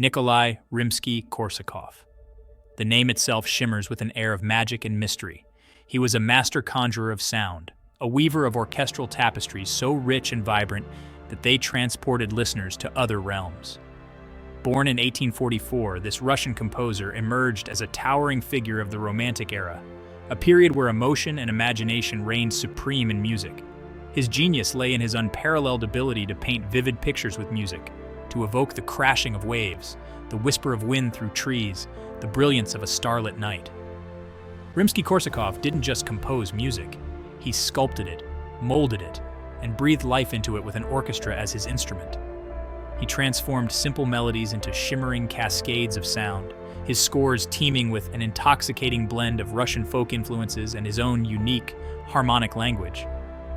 Nikolai Rimsky-Korsakov. The name itself shimmers with an air of magic and mystery. He was a master conjurer of sound, a weaver of orchestral tapestries so rich and vibrant that they transported listeners to other realms. Born in 1844, this Russian composer emerged as a towering figure of the Romantic era, a period where emotion and imagination reigned supreme in music. His genius lay in his unparalleled ability to paint vivid pictures with music, to evoke the crashing of waves, the whisper of wind through trees, the brilliance of a starlit night. Rimsky-Korsakov didn't just compose music, he sculpted it, molded it, and breathed life into it with an orchestra as his instrument. He transformed simple melodies into shimmering cascades of sound, his scores teeming with an intoxicating blend of Russian folk influences and his own unique, harmonic language.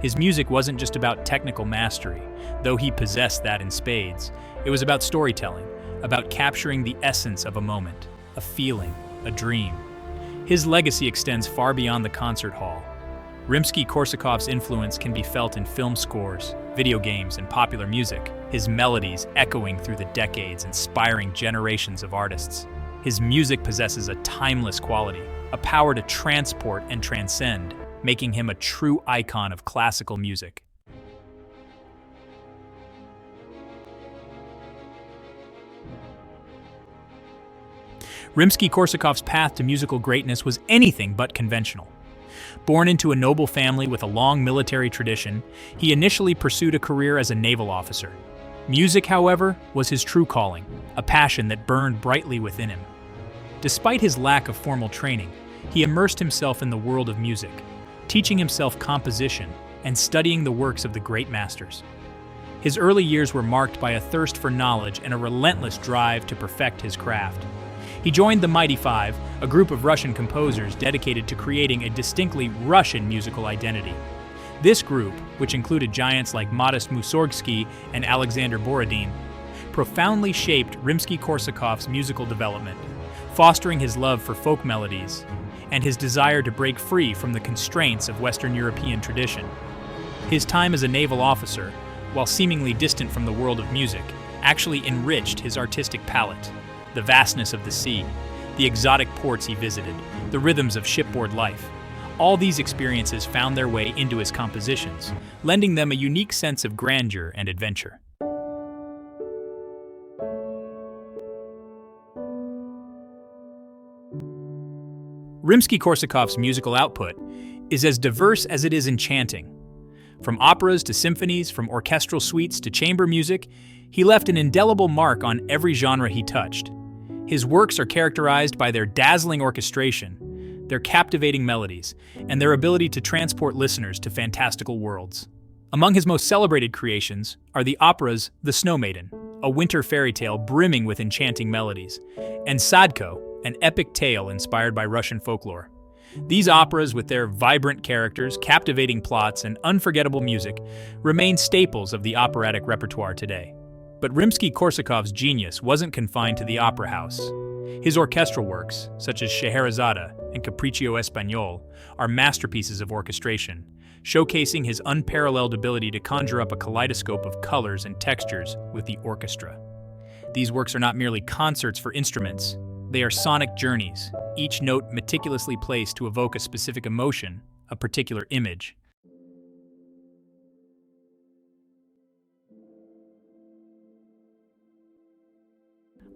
His music wasn't just about technical mastery, though he possessed that in spades. It was about storytelling, about capturing the essence of a moment, a feeling, a dream. His legacy extends far beyond the concert hall. Rimsky-Korsakov's influence can be felt in film scores, video games, and popular music, his melodies echoing through the decades, inspiring generations of artists. His music possesses a timeless quality, a power to transport and transcend, making him a true icon of classical music. Rimsky-Korsakov's path to musical greatness was anything but conventional. Born into a noble family with a long military tradition, he initially pursued a career as a naval officer. Music, however, was his true calling, a passion that burned brightly within him. Despite his lack of formal training, he immersed himself in the world of music, teaching himself composition and studying the works of the great masters. His early years were marked by a thirst for knowledge and a relentless drive to perfect his craft. He joined the Mighty Five, a group of Russian composers dedicated to creating a distinctly Russian musical identity. This group, which included giants like Modest Mussorgsky and Alexander Borodin, profoundly shaped Rimsky-Korsakov's musical development, fostering his love for folk melodies and his desire to break free from the constraints of Western European tradition. His time as a naval officer, while seemingly distant from the world of music, actually enriched his artistic palette. The vastness of the sea, the exotic ports he visited, the rhythms of shipboard life. All these experiences found their way into his compositions, lending them a unique sense of grandeur and adventure. Rimsky-Korsakov's musical output is as diverse as it is enchanting. From operas to symphonies, from orchestral suites to chamber music, he left an indelible mark on every genre he touched. His works are characterized by their dazzling orchestration, their captivating melodies, and their ability to transport listeners to fantastical worlds. Among his most celebrated creations are the operas The Snow Maiden, a winter fairy tale brimming with enchanting melodies, and Sadko, an epic tale inspired by Russian folklore. These operas, with their vibrant characters, captivating plots, and unforgettable music, remain staples of the operatic repertoire today. But Rimsky-Korsakov's genius wasn't confined to the opera house. His orchestral works, such as Scheherazade and Capriccio Espagnol, are masterpieces of orchestration, showcasing his unparalleled ability to conjure up a kaleidoscope of colors and textures with the orchestra. These works are not merely concerts for instruments, they are sonic journeys, each note meticulously placed to evoke a specific emotion, a particular image.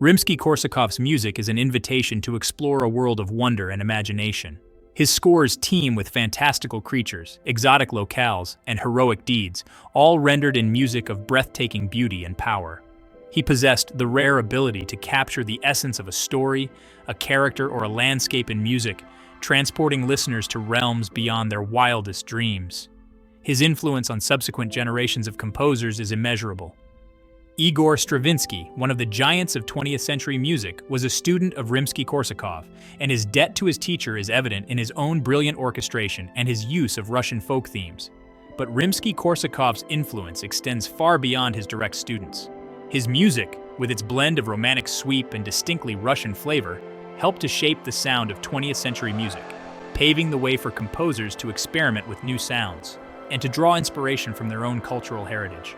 Rimsky-Korsakov's music is an invitation to explore a world of wonder and imagination. His scores teem with fantastical creatures, exotic locales, and heroic deeds, all rendered in music of breathtaking beauty and power. He possessed the rare ability to capture the essence of a story, a character, or a landscape in music, transporting listeners to realms beyond their wildest dreams. His influence on subsequent generations of composers is immeasurable. Igor Stravinsky, one of the giants of 20th century music, was a student of Rimsky-Korsakov, and his debt to his teacher is evident in his own brilliant orchestration and his use of Russian folk themes. But Rimsky-Korsakov's influence extends far beyond his direct students. His music, with its blend of romantic sweep and distinctly Russian flavor, helped to shape the sound of 20th century music, paving the way for composers to experiment with new sounds and to draw inspiration from their own cultural heritage.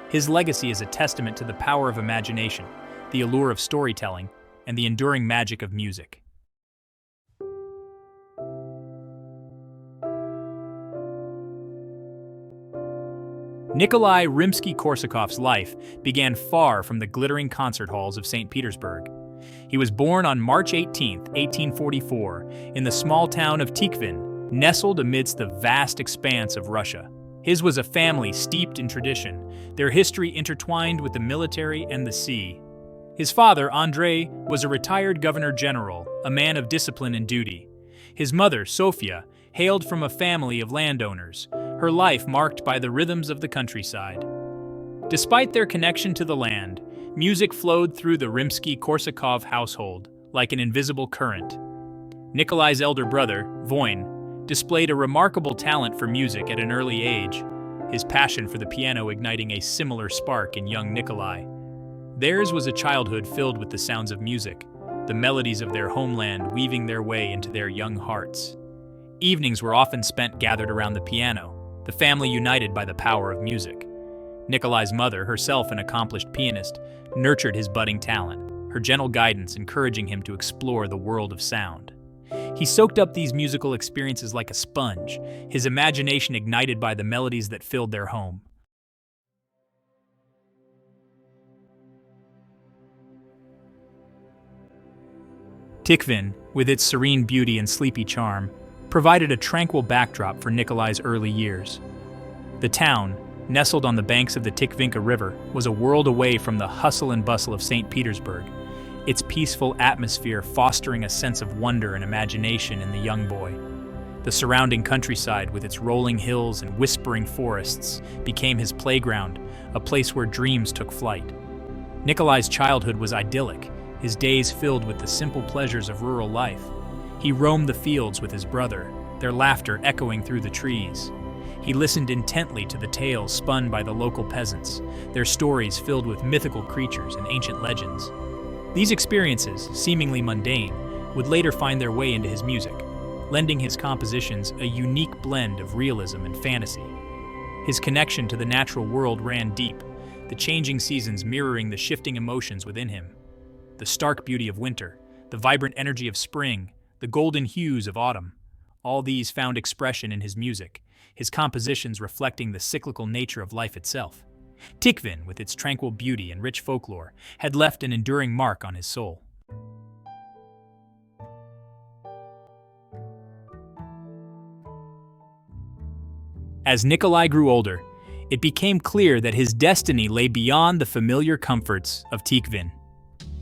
His legacy is a testament to the power of imagination, the allure of storytelling, and the enduring magic of music. Nikolai Rimsky-Korsakov's life began far from the glittering concert halls of St. Petersburg. He was born on March 18, 1844, in the small town of Tikhvin, nestled amidst the vast expanse of Russia. His was a family steeped in tradition, their history intertwined with the military and the sea. His father, Andrei, was a retired governor-general, a man of discipline and duty. His mother, Sofia, hailed from a family of landowners, her life marked by the rhythms of the countryside. Despite their connection to the land, music flowed through the Rimsky-Korsakov household like an invisible current. Nikolai's elder brother, Voin, displayed a remarkable talent for music at an early age, his passion for the piano igniting a similar spark in young Nikolai. Theirs was a childhood filled with the sounds of music, the melodies of their homeland weaving their way into their young hearts. Evenings were often spent gathered around the piano, the family united by the power of music. Nikolai's mother, herself an accomplished pianist, nurtured his budding talent, her gentle guidance encouraging him to explore the world of sound. He soaked up these musical experiences like a sponge, his imagination ignited by the melodies that filled their home. Tikhvin, with its serene beauty and sleepy charm, provided a tranquil backdrop for Nikolai's early years. The town, nestled on the banks of the Tikhvinka River, was a world away from the hustle and bustle of St. Petersburg, its peaceful atmosphere fostering a sense of wonder and imagination in the young boy. The surrounding countryside, with its rolling hills and whispering forests, became his playground, a place where dreams took flight. Nikolai's childhood was idyllic, his days filled with the simple pleasures of rural life. He roamed the fields with his brother, their laughter echoing through the trees. He listened intently to the tales spun by the local peasants, their stories filled with mythical creatures and ancient legends. These experiences, seemingly mundane, would later find their way into his music, lending his compositions a unique blend of realism and fantasy. His connection to the natural world ran deep, the changing seasons mirroring the shifting emotions within him. The stark beauty of winter, the vibrant energy of spring, the golden hues of autumn, all these found expression in his music, his compositions reflecting the cyclical nature of life itself. Tikhvin, with its tranquil beauty and rich folklore, had left an enduring mark on his soul. As Nikolai grew older, it became clear that his destiny lay beyond the familiar comforts of Tikhvin.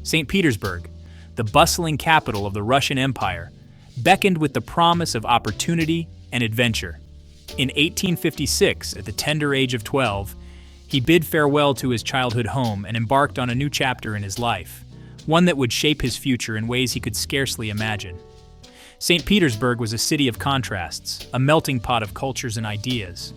St. Petersburg, the bustling capital of the Russian Empire, beckoned with the promise of opportunity and adventure. In 1856, at the tender age of 12, he bid farewell to his childhood home and embarked on a new chapter in his life, one that would shape his future in ways he could scarcely imagine. St. Petersburg was a city of contrasts, a melting pot of cultures and ideas.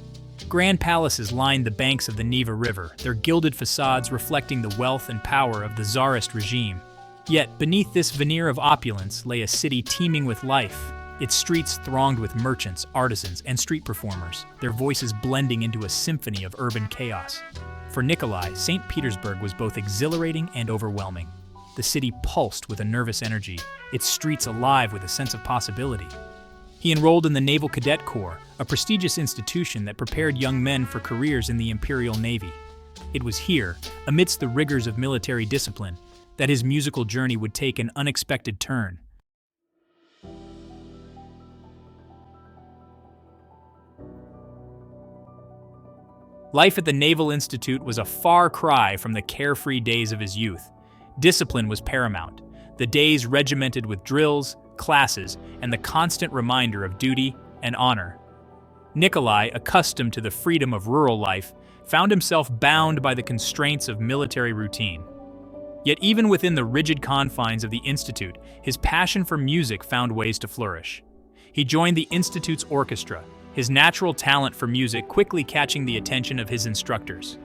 Grand palaces lined the banks of the Neva River, their gilded facades reflecting the wealth and power of the Tsarist regime. Yet, beneath this veneer of opulence lay a city teeming with life, its streets thronged with merchants, artisans, and street performers, their voices blending into a symphony of urban chaos. For Nikolai, St. Petersburg was both exhilarating and overwhelming. The city pulsed with a nervous energy, its streets alive with a sense of possibility. He enrolled in the Naval Cadet Corps, a prestigious institution that prepared young men for careers in the Imperial Navy. It was here, amidst the rigors of military discipline, that his musical journey would take an unexpected turn. Life at the Naval Institute was a far cry from the carefree days of his youth. Discipline was paramount, the days regimented with drills, classes, and the constant reminder of duty and honor. Nikolai, accustomed to the freedom of rural life, found himself bound by the constraints of military routine. Yet even within the rigid confines of the Institute, his passion for music found ways to flourish. He joined the Institute's orchestra, his natural talent for music quickly catching the attention of his instructors.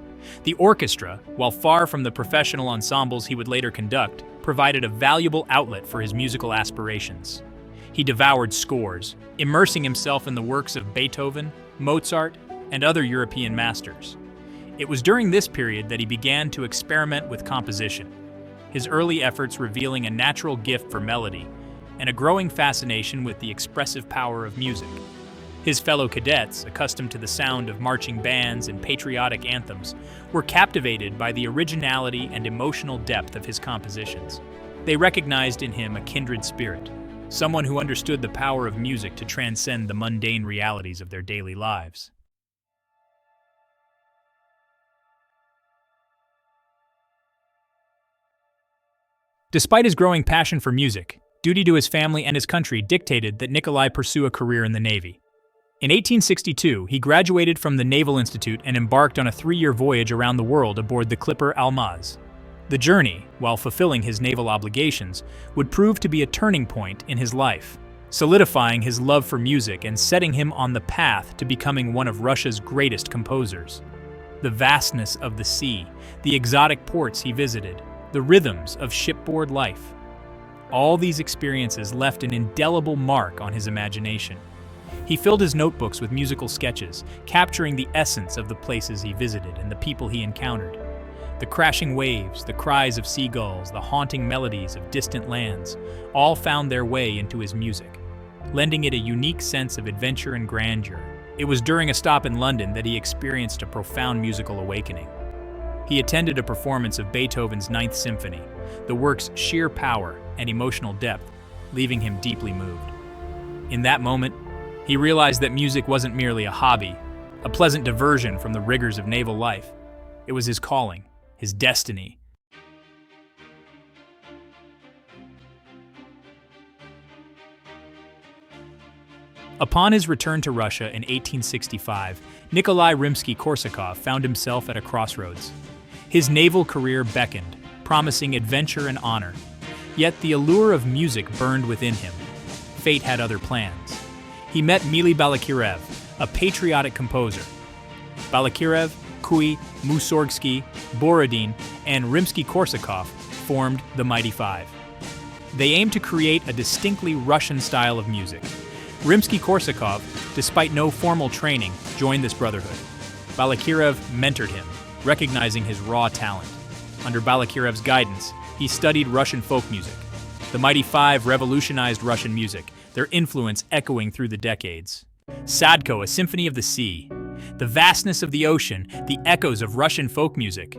The orchestra, while far from the professional ensembles he would later conduct, provided a valuable outlet for his musical aspirations. He devoured scores, immersing himself in the works of Beethoven, Mozart, and other European masters. It was during this period that he began to experiment with composition. his early efforts revealing a natural gift for melody and a growing fascination with the expressive power of music. His fellow cadets, accustomed to the sound of marching bands and patriotic anthems, were captivated by the originality and emotional depth of his compositions. They recognized in him a kindred spirit, someone who understood the power of music to transcend the mundane realities of their daily lives. Despite his growing passion for music, duty to his family and his country dictated that Nikolai pursue a career in the Navy. In 1862, he graduated from the Naval Institute and embarked on a 3-year voyage around the world aboard the clipper Almaz. The journey, while fulfilling his naval obligations, would prove to be a turning point in his life, solidifying his love for music and setting him on the path to becoming one of Russia's greatest composers. The vastness of the sea, the exotic ports he visited, the rhythms of shipboard life. All these experiences left an indelible mark on his imagination. He filled his notebooks with musical sketches, capturing the essence of the places he visited and the people he encountered. The crashing waves, the cries of seagulls, the haunting melodies of distant lands, all found their way into his music, lending it a unique sense of adventure and grandeur. It was during a stop in London that he experienced a profound musical awakening. He attended a performance of Beethoven's Ninth Symphony, the work's sheer power and emotional depth, leaving him deeply moved. In that moment, he realized that music wasn't merely a hobby, a pleasant diversion from the rigors of naval life. It was his calling, his destiny. Upon his return to Russia in 1865, Nikolai Rimsky-Korsakov found himself at a crossroads. His naval career beckoned, promising adventure and honor. Yet the allure of music burned within him. Fate had other plans. He met Mily Balakirev, a patriotic composer. Balakirev, Kui, Mussorgsky, Borodin, and Rimsky-Korsakov formed the Mighty Five. They aimed to create a distinctly Russian style of music. Rimsky-Korsakov, despite no formal training, joined this brotherhood. Balakirev mentored him, recognizing his raw talent. Under Balakirev's guidance, he studied Russian folk music. The Mighty Five revolutionized Russian music, their influence echoing through the decades. Sadko, a symphony of the sea. The vastness of the ocean, the echoes of Russian folk music.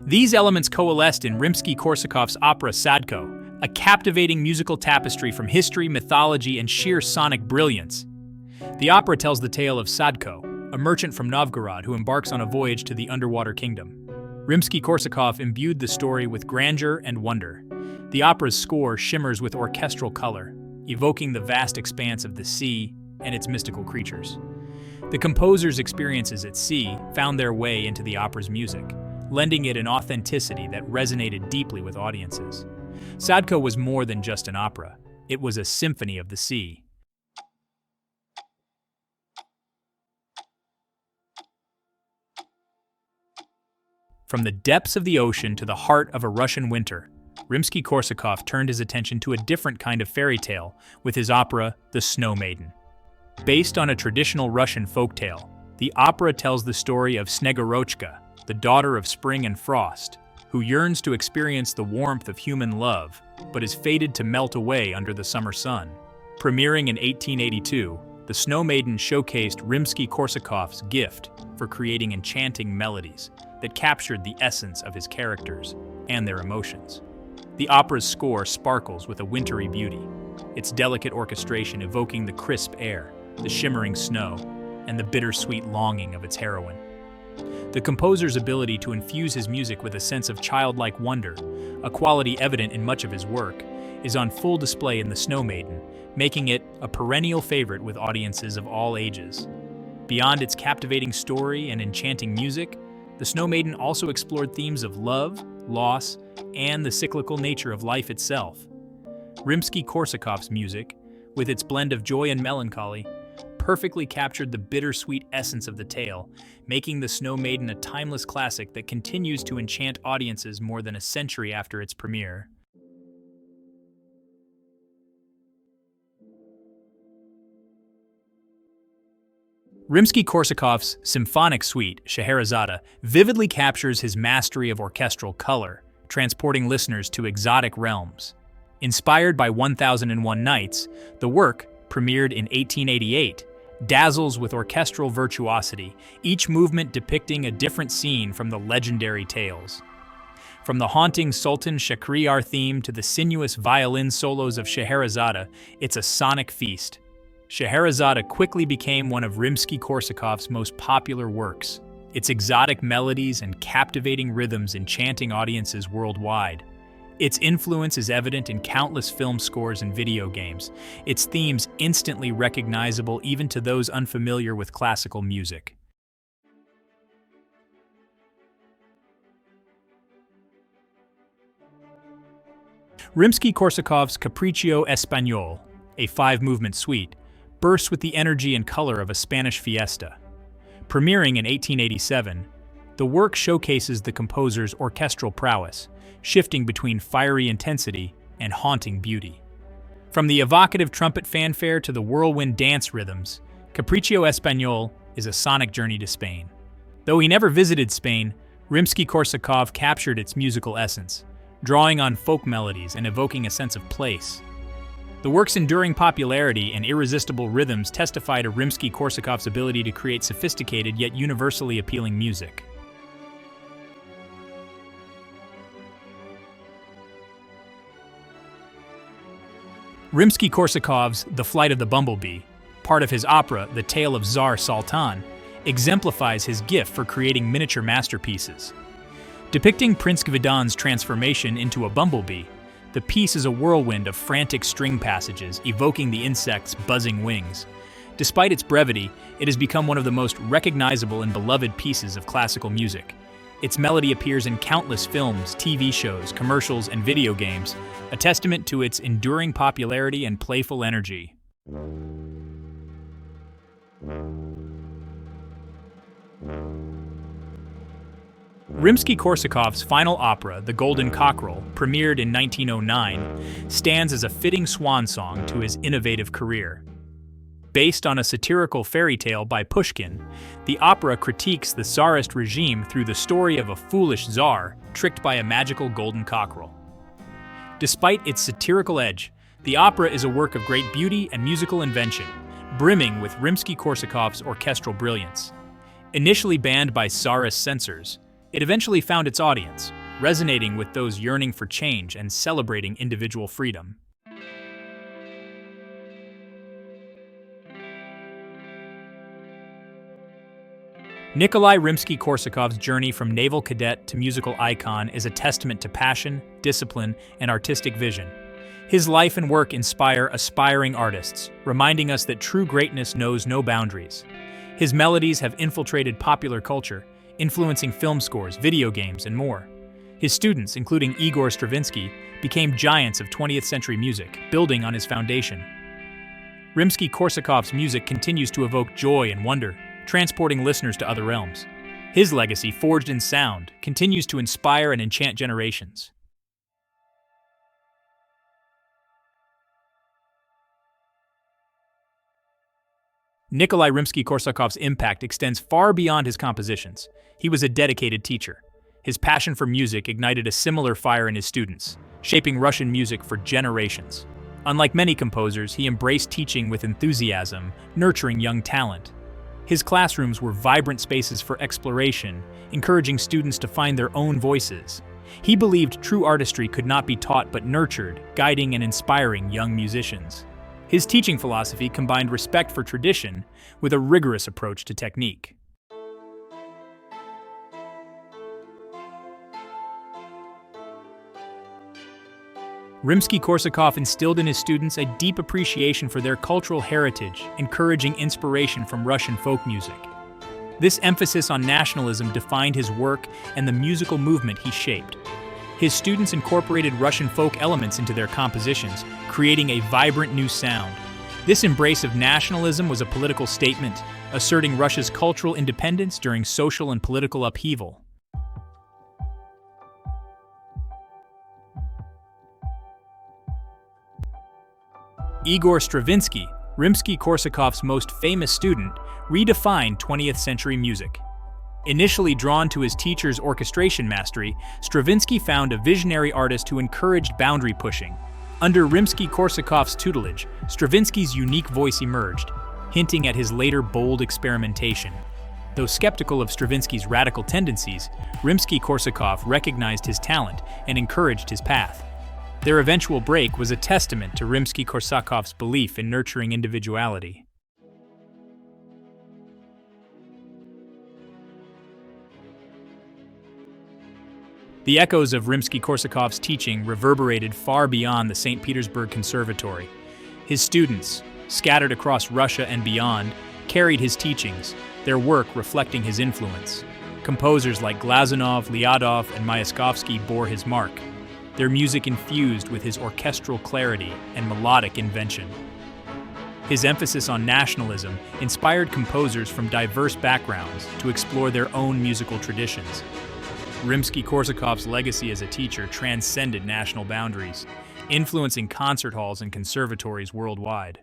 These elements coalesced in Rimsky-Korsakov's opera Sadko, a captivating musical tapestry from history, mythology, and sheer sonic brilliance. The opera tells the tale of Sadko, a merchant from Novgorod who embarks on a voyage to the underwater kingdom. Rimsky-Korsakov imbued the story with grandeur and wonder. The opera's score shimmers with orchestral color, evoking the vast expanse of the sea and its mystical creatures. The composer's experiences at sea found their way into the opera's music, lending it an authenticity that resonated deeply with audiences. Sadko was more than just an opera. It was a symphony of the sea. From the depths of the ocean to the heart of a Russian winter, Rimsky-Korsakov turned his attention to a different kind of fairy tale with his opera, The Snow Maiden. Based on a traditional Russian folktale, the opera tells the story of Snegorochka, the daughter of spring and frost, who yearns to experience the warmth of human love, but is fated to melt away under the summer sun. Premiering in 1882, The Snow Maiden showcased Rimsky-Korsakov's gift for creating enchanting melodies that captured the essence of his characters and their emotions. The opera's score sparkles with a wintry beauty, its delicate orchestration evoking the crisp air, the shimmering snow, and the bittersweet longing of its heroine. The composer's ability to infuse his music with a sense of childlike wonder, a quality evident in much of his work, is on full display in The Snow Maiden, making it a perennial favorite with audiences of all ages. Beyond its captivating story and enchanting music, The Snow Maiden also explored themes of love, loss, and the cyclical nature of life itself. Rimsky-Korsakov's music, with its blend of joy and melancholy, perfectly captured the bittersweet essence of the tale, making The Snow Maiden a timeless classic that continues to enchant audiences more than a century after its premiere. Rimsky-Korsakov's symphonic suite, Scheherazade, vividly captures his mastery of orchestral color, transporting listeners to exotic realms. Inspired by 1001 Nights, the work, premiered in 1888, dazzles with orchestral virtuosity, each movement depicting a different scene from the legendary tales. From the haunting Sultan Shahryar theme to the sinuous violin solos of Scheherazade, it's a sonic feast. Scheherazade quickly became one of Rimsky-Korsakov's most popular works, its exotic melodies and captivating rhythms enchanting audiences worldwide. Its influence is evident in countless film scores and video games, its themes instantly recognizable even to those unfamiliar with classical music. Rimsky-Korsakov's Capriccio Espagnol, a five-movement suite, bursts with the energy and color of a Spanish fiesta. Premiering in 1887, the work showcases the composer's orchestral prowess, shifting between fiery intensity and haunting beauty. From the evocative trumpet fanfare to the whirlwind dance rhythms, Capriccio Espagnol is a sonic journey to Spain. Though he never visited Spain, Rimsky-Korsakov captured its musical essence, drawing on folk melodies and evoking a sense of place. The work's enduring popularity and irresistible rhythms testify to Rimsky-Korsakov's ability to create sophisticated yet universally appealing music. Rimsky-Korsakov's The Flight of the Bumblebee, part of his opera The Tale of Tsar Sultan, exemplifies his gift for creating miniature masterpieces. Depicting Prince Gvidan's transformation into a bumblebee, the piece is a whirlwind of frantic string passages evoking the insect's buzzing wings. Despite its brevity, it has become one of the most recognizable and beloved pieces of classical music. Its melody appears in countless films, TV shows, commercials, and video games, a testament to its enduring popularity and playful energy. Rimsky-Korsakov's final opera, The Golden Cockerel, premiered in 1909, stands as a fitting swan song to his innovative career. Based on a satirical fairy tale by Pushkin, the opera critiques the Tsarist regime through the story of a foolish Tsar tricked by a magical golden cockerel. Despite its satirical edge, the opera is a work of great beauty and musical invention, brimming with Rimsky-Korsakov's orchestral brilliance. Initially banned by Tsarist censors, it eventually found its audience, resonating with those yearning for change and celebrating individual freedom. Nikolai Rimsky-Korsakov's journey from naval cadet to musical icon is a testament to passion, discipline, and artistic vision. His life and work inspire aspiring artists, reminding us that true greatness knows no boundaries. His melodies have infiltrated popular culture, influencing film scores, video games, and more. His students, including Igor Stravinsky, became giants of 20th century music, building on his foundation. Rimsky-Korsakov's music continues to evoke joy and wonder, transporting listeners to other realms. His legacy, forged in sound, continues to inspire and enchant generations. Nikolai Rimsky-Korsakov's impact extends far beyond his compositions. He was a dedicated teacher. His passion for music ignited a similar fire in his students, shaping Russian music for generations. Unlike many composers, he embraced teaching with enthusiasm, nurturing young talent. His classrooms were vibrant spaces for exploration, encouraging students to find their own voices. He believed true artistry could not be taught but nurtured, guiding and inspiring young musicians. His teaching philosophy combined respect for tradition with a rigorous approach to technique. Rimsky-Korsakov instilled in his students a deep appreciation for their cultural heritage, encouraging inspiration from Russian folk music. This emphasis on nationalism defined his work and the musical movement he shaped. His students incorporated Russian folk elements into their compositions, creating a vibrant new sound. This embrace of nationalism was a political statement, asserting Russia's cultural independence during social and political upheaval. Igor Stravinsky, Rimsky-Korsakov's most famous student, redefined 20th century music. Initially drawn to his teacher's orchestration mastery, Stravinsky found a visionary artist who encouraged boundary pushing. Under Rimsky-Korsakov's tutelage, Stravinsky's unique voice emerged, hinting at his later bold experimentation. Though skeptical of Stravinsky's radical tendencies, Rimsky-Korsakov recognized his talent and encouraged his path. Their eventual break was a testament to Rimsky-Korsakov's belief in nurturing individuality. The echoes of Rimsky-Korsakov's teaching reverberated far beyond the St. Petersburg Conservatory. His students, scattered across Russia and beyond, carried his teachings, their work reflecting his influence. Composers like Glazunov, Lyadov, and Mayakovsky bore his mark, their music infused with his orchestral clarity and melodic invention. His emphasis on nationalism inspired composers from diverse backgrounds to explore their own musical traditions. Rimsky-Korsakov's legacy as a teacher transcended national boundaries, influencing concert halls and conservatories worldwide.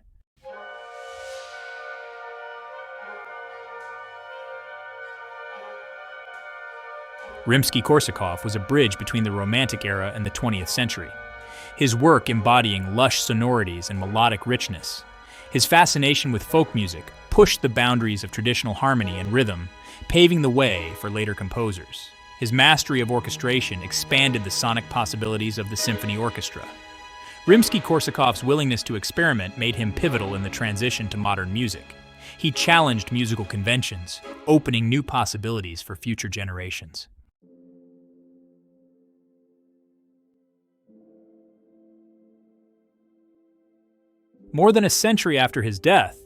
Rimsky-Korsakov was a bridge between the Romantic era and the 20th century, his work embodying lush sonorities and melodic richness. His fascination with folk music pushed the boundaries of traditional harmony and rhythm, paving the way for later composers. His mastery of orchestration expanded the sonic possibilities of the symphony orchestra. Rimsky-Korsakov's willingness to experiment made him pivotal in the transition to modern music. He challenged musical conventions, opening new possibilities for future generations. More than a century after his death,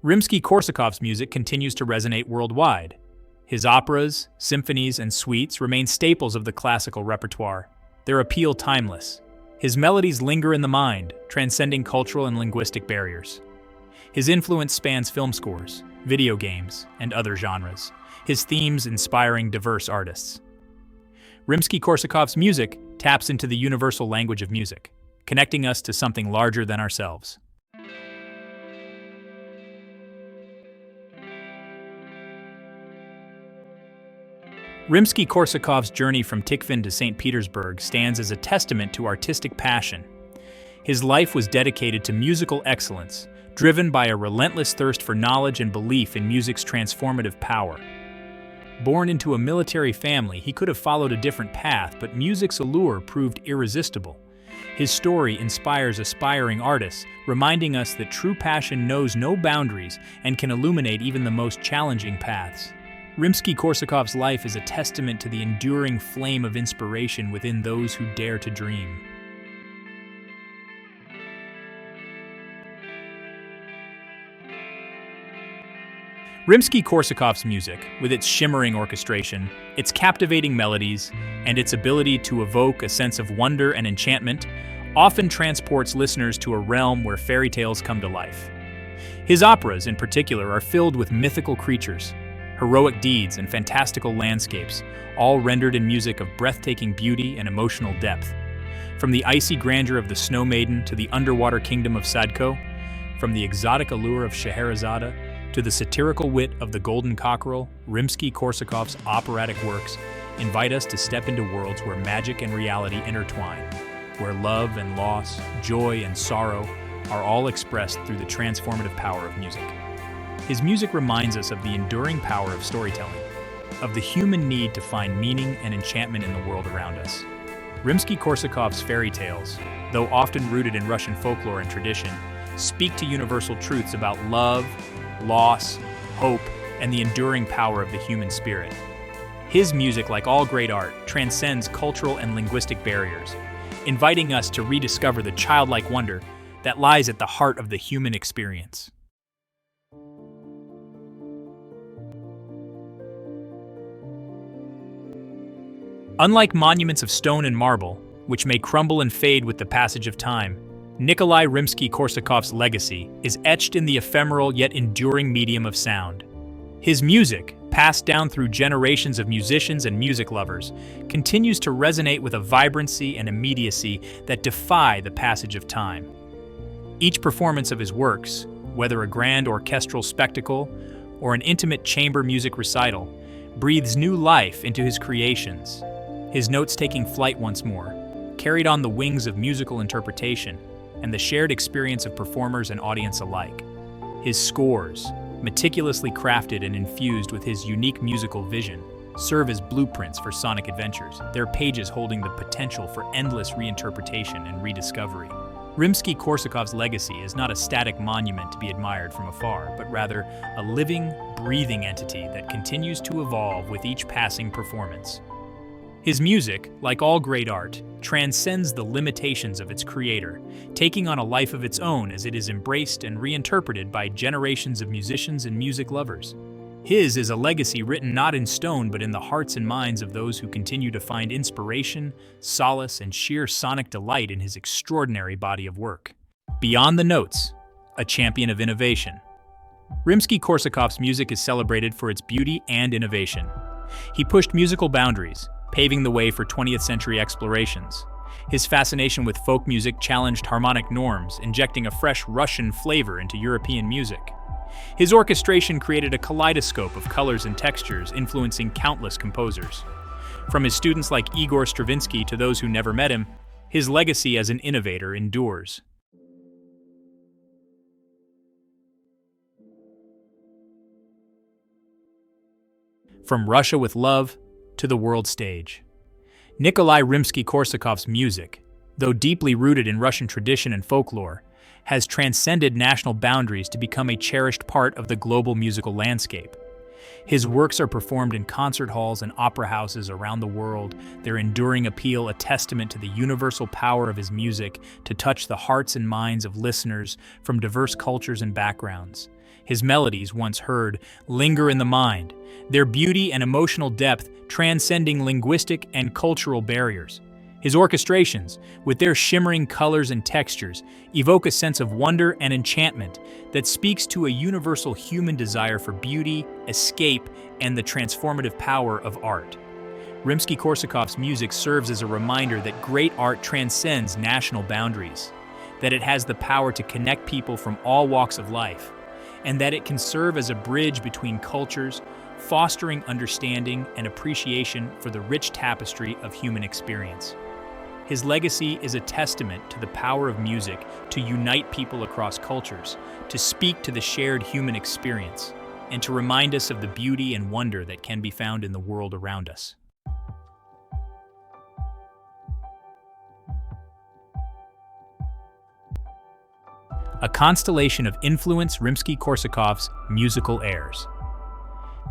Rimsky-Korsakov's music continues to resonate worldwide. His operas, symphonies, and suites remain staples of the classical repertoire, their appeal timeless. His melodies linger in the mind, transcending cultural and linguistic barriers. His influence spans film scores, video games, and other genres, his themes inspiring diverse artists. Rimsky-Korsakov's music taps into the universal language of music, connecting us to something larger than ourselves. Rimsky-Korsakov's journey from Tikhvin to St. Petersburg stands as a testament to artistic passion. His life was dedicated to musical excellence, driven by a relentless thirst for knowledge and belief in music's transformative power. Born into a military family, he could have followed a different path, but music's allure proved irresistible. His story inspires aspiring artists, reminding us that true passion knows no boundaries and can illuminate even the most challenging paths. Rimsky-Korsakov's life is a testament to the enduring flame of inspiration within those who dare to dream. Rimsky-Korsakov's music, with its shimmering orchestration, its captivating melodies, and its ability to evoke a sense of wonder and enchantment, often transports listeners to a realm where fairy tales come to life. His operas, in particular, are filled with mythical creatures, heroic deeds, and fantastical landscapes, all rendered in music of breathtaking beauty and emotional depth. From the icy grandeur of the Snow Maiden to the underwater kingdom of Sadko, from the exotic allure of Scheherazade to the satirical wit of the Golden Cockerel, Rimsky-Korsakov's operatic works invite us to step into worlds where magic and reality intertwine, where love and loss, joy and sorrow are all expressed through the transformative power of music. His music reminds us of the enduring power of storytelling, of the human need to find meaning and enchantment in the world around us. Rimsky-Korsakov's fairy tales, though often rooted in Russian folklore and tradition, speak to universal truths about love, loss, hope, and the enduring power of the human spirit. His music, like all great art, transcends cultural and linguistic barriers, inviting us to rediscover the childlike wonder that lies at the heart of the human experience. Unlike monuments of stone and marble, which may crumble and fade with the passage of time, Nikolai Rimsky-Korsakov's legacy is etched in the ephemeral yet enduring medium of sound. His music, passed down through generations of musicians and music lovers, continues to resonate with a vibrancy and immediacy that defy the passage of time. Each performance of his works, whether a grand orchestral spectacle or an intimate chamber music recital, breathes new life into his creations, his notes taking flight once more, carried on the wings of musical interpretation and the shared experience of performers and audience alike. His scores, meticulously crafted and infused with his unique musical vision, serve as blueprints for sonic adventures, their pages holding the potential for endless reinterpretation and rediscovery. Rimsky-Korsakov's legacy is not a static monument to be admired from afar, but rather a living, breathing entity that continues to evolve with each passing performance. His music, like all great art, transcends the limitations of its creator, taking on a life of its own as it is embraced and reinterpreted by generations of musicians and music lovers. His is a legacy written not in stone but in the hearts and minds of those who continue to find inspiration, solace, and sheer sonic delight in his extraordinary body of work. Beyond the notes, a champion of innovation. Rimsky-Korsakov's music is celebrated for its beauty and innovation. He pushed musical boundaries, paving the way for 20th century explorations. His fascination with folk music challenged harmonic norms, injecting a fresh Russian flavor into European music. His orchestration created a kaleidoscope of colors and textures, influencing countless composers. From his students like Igor Stravinsky to those who never met him, his legacy as an innovator endures. From Russia with love to the world stage. Nikolai Rimsky-Korsakov's music, though deeply rooted in Russian tradition and folklore, has transcended national boundaries to become a cherished part of the global musical landscape. His works are performed in concert halls and opera houses around the world, their enduring appeal a testament to the universal power of his music to touch the hearts and minds of listeners from diverse cultures and backgrounds. His melodies, once heard, linger in the mind, their beauty and emotional depth transcending linguistic and cultural barriers. His orchestrations, with their shimmering colors and textures, evoke a sense of wonder and enchantment that speaks to a universal human desire for beauty, escape, and the transformative power of art. Rimsky-Korsakov's music serves as a reminder that great art transcends national boundaries, that it has the power to connect people from all walks of life, and that it can serve as a bridge between cultures, fostering understanding and appreciation for the rich tapestry of human experience. His legacy is a testament to the power of music to unite people across cultures, to speak to the shared human experience, and to remind us of the beauty and wonder that can be found in the world around us. A constellation of influence. Rimsky-Korsakov's musical heirs.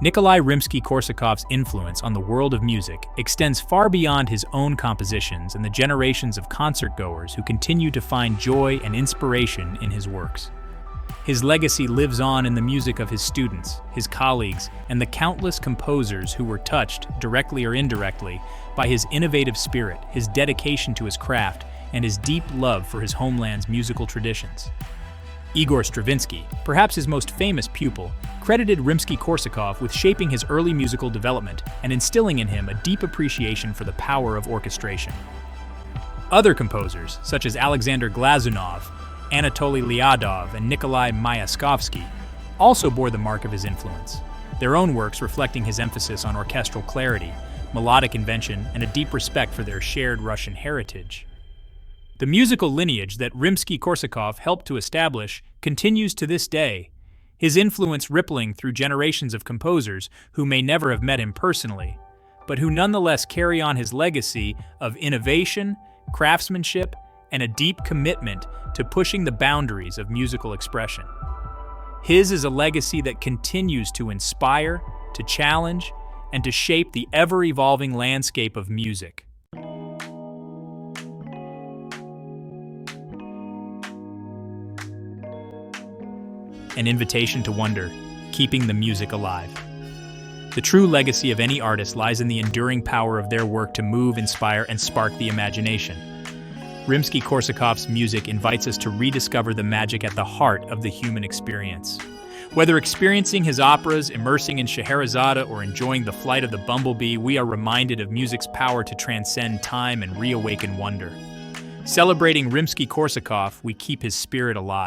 Nikolai Rimsky-Korsakov's influence on the world of music extends far beyond his own compositions and the generations of concertgoers who continue to find joy and inspiration in his works. His legacy lives on in the music of his students, his colleagues, and the countless composers who were touched, directly or indirectly, by his innovative spirit, his dedication to his craft, and his deep love for his homeland's musical traditions. Igor Stravinsky, perhaps his most famous pupil, credited Rimsky-Korsakov with shaping his early musical development and instilling in him a deep appreciation for the power of orchestration. Other composers, such as Alexander Glazunov, Anatoly Lyadov, and Nikolai Myaskovsky, also bore the mark of his influence, their own works reflecting his emphasis on orchestral clarity, melodic invention, and a deep respect for their shared Russian heritage. The musical lineage that Rimsky-Korsakov helped to establish continues to this day, his influence rippling through generations of composers who may never have met him personally, but who nonetheless carry on his legacy of innovation, craftsmanship, and a deep commitment to pushing the boundaries of musical expression. His is a legacy that continues to inspire, to challenge, and to shape the ever-evolving landscape of music. An invitation to wonder, keeping the music alive. The true legacy of any artist lies in the enduring power of their work to move, inspire, and spark the imagination. Rimsky-Korsakov's music invites us to rediscover the magic at the heart of the human experience. Whether experiencing his operas, immersing in Scheherazade, or enjoying the flight of the bumblebee, we are reminded of music's power to transcend time and reawaken wonder. Celebrating Rimsky-Korsakov, we keep his spirit alive.